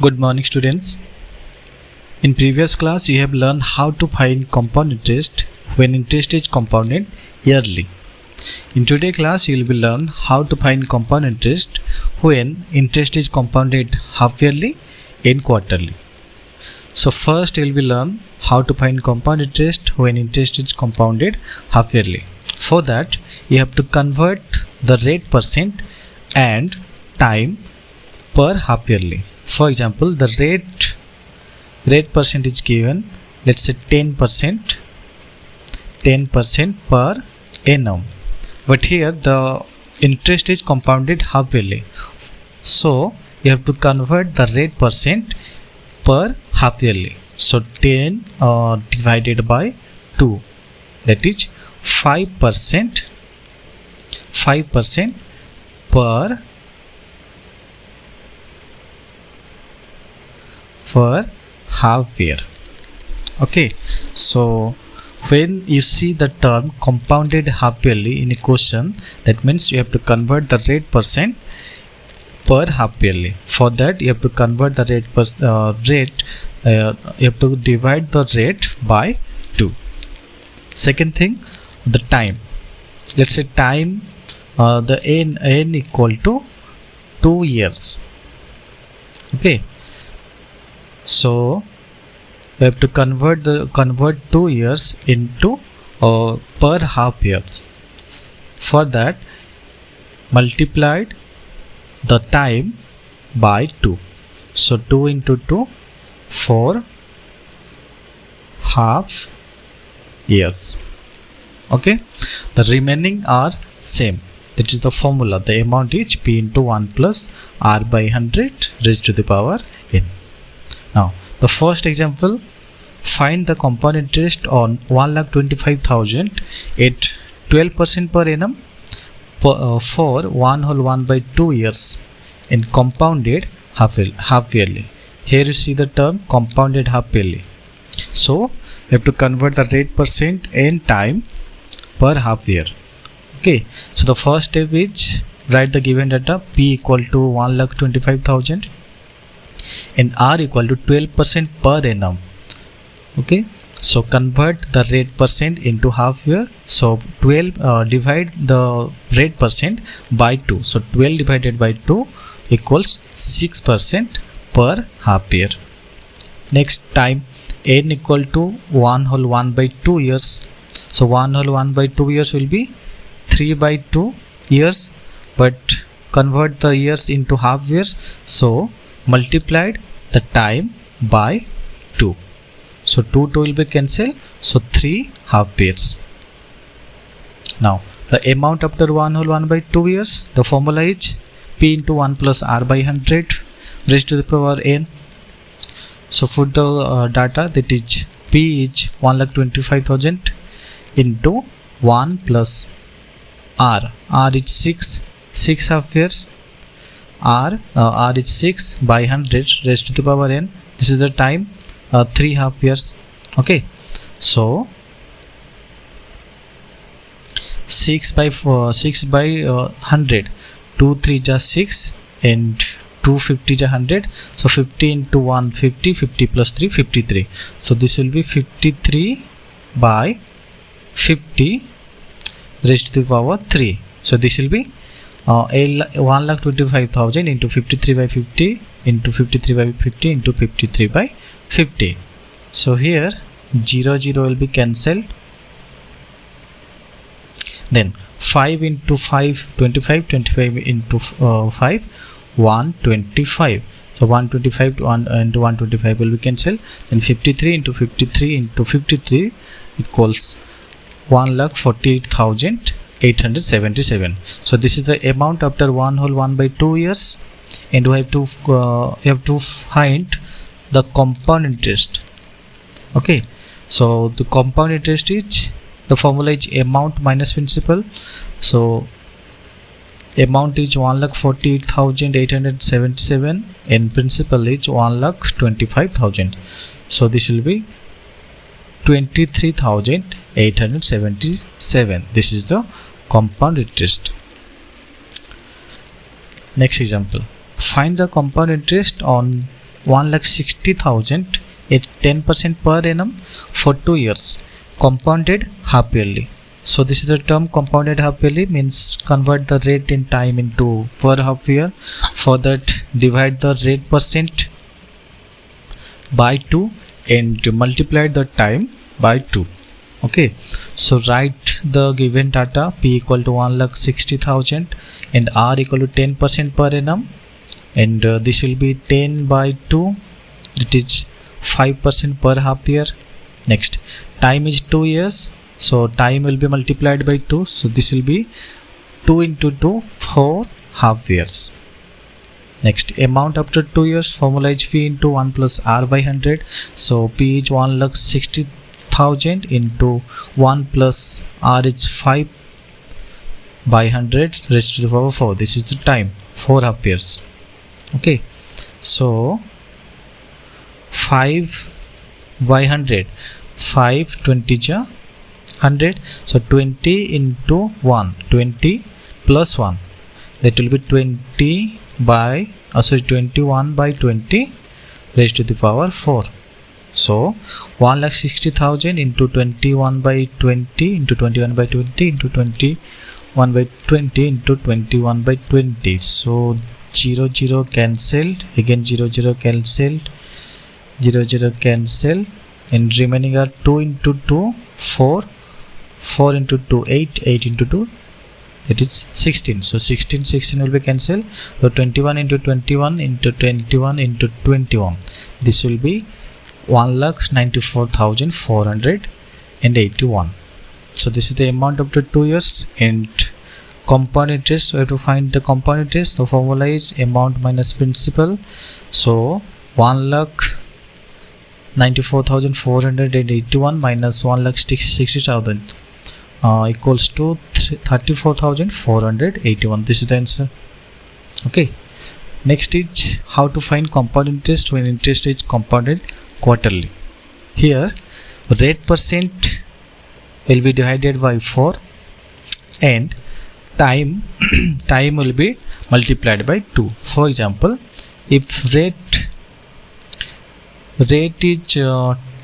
Good morning, students. In previous class you have learned how to find compound interest when interest is compounded yearly. In today's class you will be learn how to find compound interest when interest is compounded half yearly and quarterly. So first you will be learn how to find compound interest when interest is compounded half yearly. For that you have to convert the rate percent and time per half yearly. For example, the rate percent is given, let's say 10% per annum, but here the interest is compounded half yearly, so you have to convert the rate percent per half yearly. So 10 divided by 2, that is 5% per half year. Okay, so when you see the term compounded half yearly in a question, that means you have to convert the rate percent per half yearly. For that you have to convert the you have to divide the rate by 2. Second thing, the time. Let's say time, the n equal to 2 years. Okay, so we have to convert 2 years into per half year. For that multiplied the time by 2. So 2 into 2, 4 half years. Okay, the remaining are same. That is the formula. The amount is P into 1 plus R by 100 raised to the power n. Now the first example, find the compound interest on 1,25,000 at 12% per annum for 1 by 2 years in compounded half yearly. Here you see the term compounded half yearly. So you have to convert the rate percent and time per half year. Okay, so the first step is write the given data. P equal to 1,25,000 and R equal to 12% per annum. Okay, so convert the rate percent into half year. So 12 divide the rate percent by 2. So 12 divided by 2 equals 6% per half year. Next, time n equal to 1 by 2 years. So 1 by 2 years will be 3 by 2 years, but convert the years into half years. So multiplied the time by 2. So 2 will be cancelled. So 3 half years. Now the amount after 1 by 2 years, the formula is P into 1 plus R by 100 raised to the power n. So put the data, that is P is 1,25,000 into 1 plus R. R is 6 half years. R is 6 by 100 raised to the power n. This is the time, 3 half years. Okay, so 6 by 100, 2 3 just 6 and 250 is 100. So 50 into 1 50, 50 plus 3 53. So this will be 53 by 50 raised to the power 3. So this will be 1,25,000 into 53 by 50 into 53 by 50 into 53 by 50. So here 0 will be cancelled. Then 5 into 5 25, 25 into 5 125. So 125 into 125 will be cancelled. Then 53 into 53 into 53 equals 1,48,877. So this is the amount after 1 by 2 years, and we have to find the compound interest. Okay, so the compound interest is, the formula is amount minus principal. So amount is 1,48,877 and principal is 1,25,000. So this will be 23,877. This is the compound interest. Next example, find the compound interest on 1,60,000 at 10% per annum for 2 years, compounded half yearly. So this is the term compounded half yearly, means convert the rate in time into per half year. For that, divide the rate percent by 2 and multiply the time by 2. Okay, so write the given data: P equal to 1,60,000 and R equal to 10% per annum, and this will be 10 by 2, that is 5% per half year. Next, time is 2 years, so time will be multiplied by 2, so this will be 2 into 2, 4 half years. Next, amount after 2 years, formula is P into 1 plus R by 100. So P is 1,60,000 into 1 plus R is 5 by 100 raised to the power 4. This is the time, 4 half years. Okay, so 5 by 100, 5 20 ja 100, so 20 into 1, 20 plus 1, that will be 21 by 20 raised to the power 4. So 1,60,000 into 21 by 20 into 21 by 20 into 21 by 20 into 21 by 20. So 0 0 cancelled, again 0 0 cancelled, 0 0 cancelled, and remaining are 2 into 2, 4, 4 into 2, 8, 8 into 2, it is 16. So 16 will be cancelled. So 21 into 21 into 21 into 21, this will be 1,94,481. So this is the amount after 2 years. And compound interest, we have to find the compound interest. The formula is amount minus principal. So 1,94,481 minus 1,60,000 equals to 34,481. This is the answer. Okay, next is how to find compound interest when interest is compounded quarterly. Here, rate percent will be divided by 4 and time will be multiplied by 2. For example, if rate is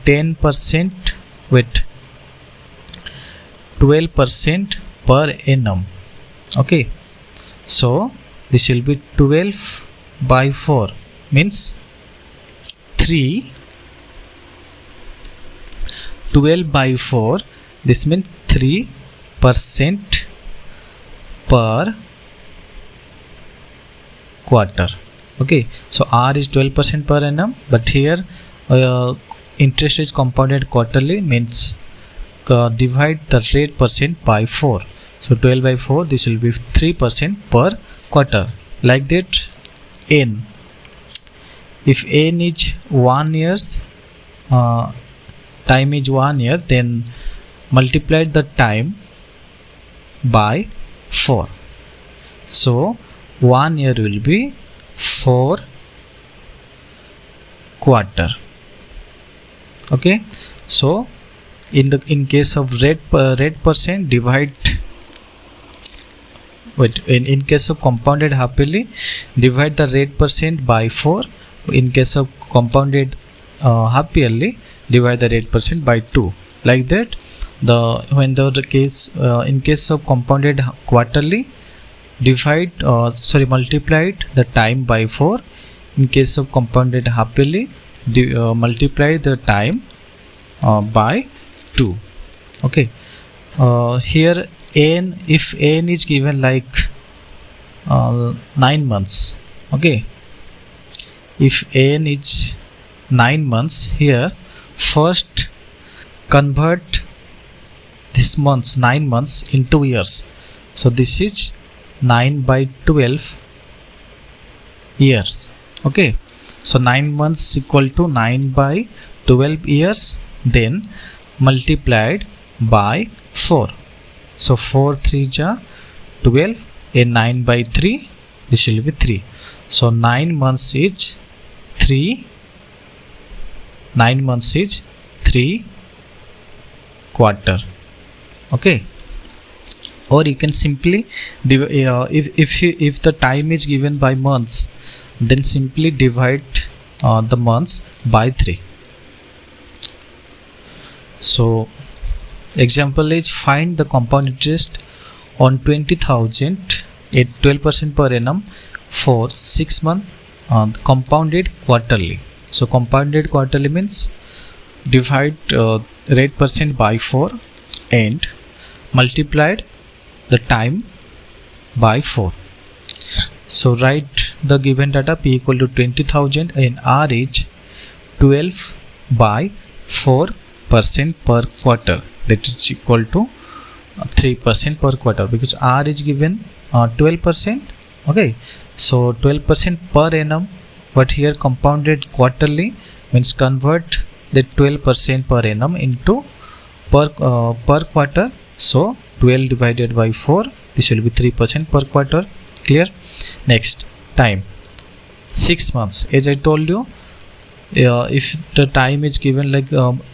10% with 12% per annum. Okay, so this will be 12 by 4, means 3. 12 by 4, this means 3% per quarter. Okay, so R is 12% per annum, but here interest is compounded quarterly, means divide the rate percent by 4. So 12 by 4, this will be 3% per quarter. Like that, n, if n is 1 year, time is 1 year, then multiply the time by 4. So 1 year will be 4 quarter. Okay, so in case of rate percent, divide in case of compounded half yearly, divide the rate percent by 4. In case of compounded half yearly, divide the rate percent by 2. Like that, in case of compounded quarterly, multiplied the time by 4. In case of compounded half yearly, multiply the time by 2. Okay, here n, if n is given like 9 months. Okay, if n is 9 months, here first convert this months 9 months into years. So this is 9 by 12 years. Okay, so 9 months equal to 9 by 12 years, then multiplied by 4. So 4 3 ja 12 and 9 by 3, this will be 3. So 9 months is 3 quarter. Okay, or you can simply if the time is given by months, then simply divide the months by 3. So example is find the compound interest on 20,000 at 12% per annum for 6 months compounded quarterly. So compounded quarterly means divide rate percent by 4 and multiplied the time by 4. So write the given data P equal to 20,000 and R is 12 by 4% per quarter, that is equal to 3% per quarter, because R is given 12%. Okay, so 12% per annum, but here compounded quarterly means convert the 12% per annum into per quarter. So 12 divided by 4, this will be 3% per quarter. Clear? Next, time 6 months. As I told you, if the time is given like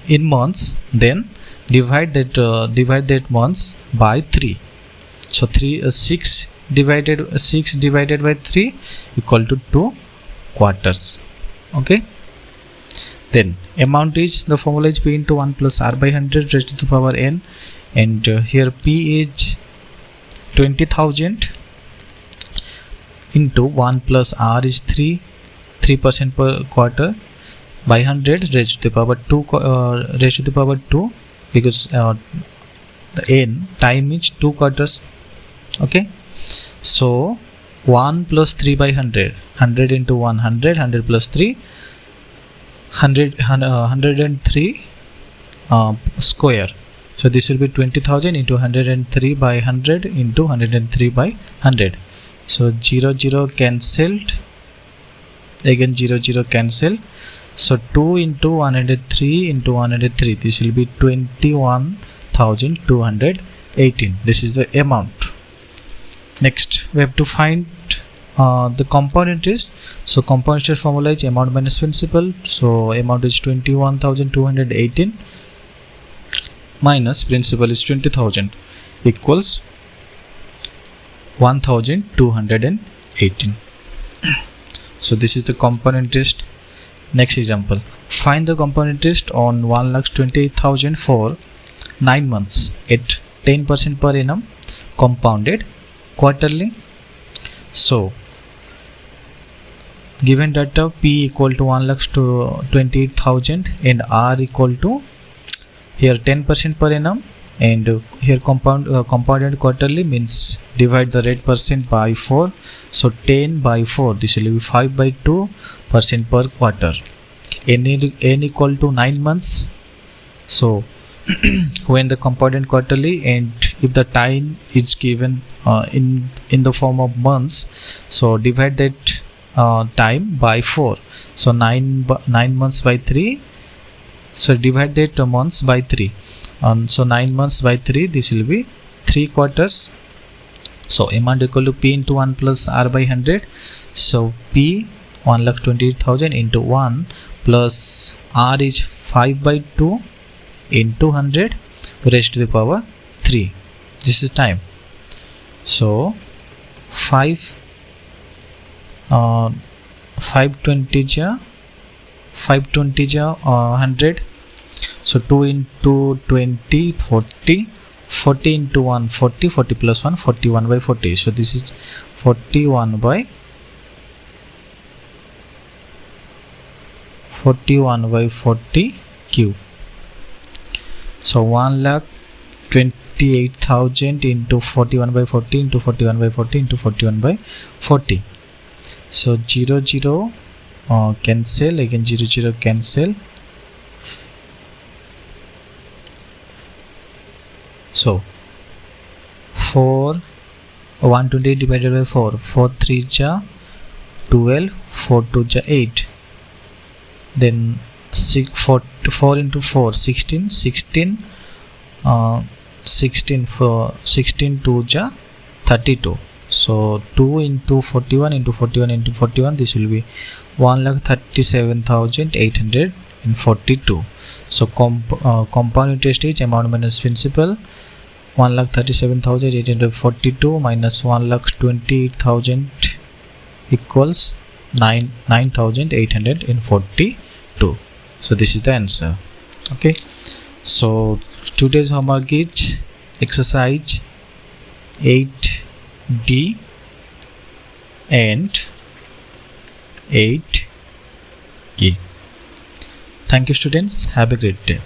in months, then divide that months by 3. So 6 divided by 3 equal to 2 quarters. Okay, then amount is, the formula is P into 1 plus R by 100 raised to the power n, and here P is 20,000 into 1 plus R is 3% per quarter by 100 raised to the power 2 because the n time is 2 quarters. Okay, so 1 plus 3 by 100 into 100 plus 3, 103 square. So this will be 20,000 into 103 by 100 into 103 by 100. So 0 cancelled, again 0 cancel. So 2 into 103 into 103, this will be 21,218. This is the amount. Next, we have to find the compound interest. So compound interest formula is amount minus principal. So amount is 21,218 minus principal is 20,000 equals 1,218. So this is the compound interest. Next example, find the compound interest on 1,28,000 for 9 months at 10% per annum compounded quarterly. So given data P equal to 1,28,000 and R equal to here 10% per annum, and here compounded quarterly means divide the rate percent by 4. So 10 by 4, this will be 5 by 2% per quarter. N equal to 9 months. So when the compounded quarterly, and if the time is given in the form of months, so divide that time by 4. So 9 months by 3. So divide that months by 3. So 9 months by 3, this will be 3 quarters. So amount equal to P into 1 plus R by 100. So P 1,28,000 into 1 plus R is 5 by 2 into 100 raised to the power 3. This is time. So 520 100. So 2 into 20 40, 40 into 1 40, 40 plus 1 41 by 40. So this is 41 by 40 cube. So 1,28,000 into 41 by 40 into 41 by 40 into 41 by 40. So 0 cancel, again 0 cancel. So 128 divided by 4, 4 3 ja 12, 4 2 ja 8. Then 4 into 4 16, 16 for 16 2 ja 32. So 2 into 41 into 41 into 41, this will be 1,37,842. So compound interest is amount minus principal, 1,37,842 minus 1,28,000 equals 9842. So this is the answer. Okay, so today's homework is exercise 8D and 8E. Thank you students, have a great day.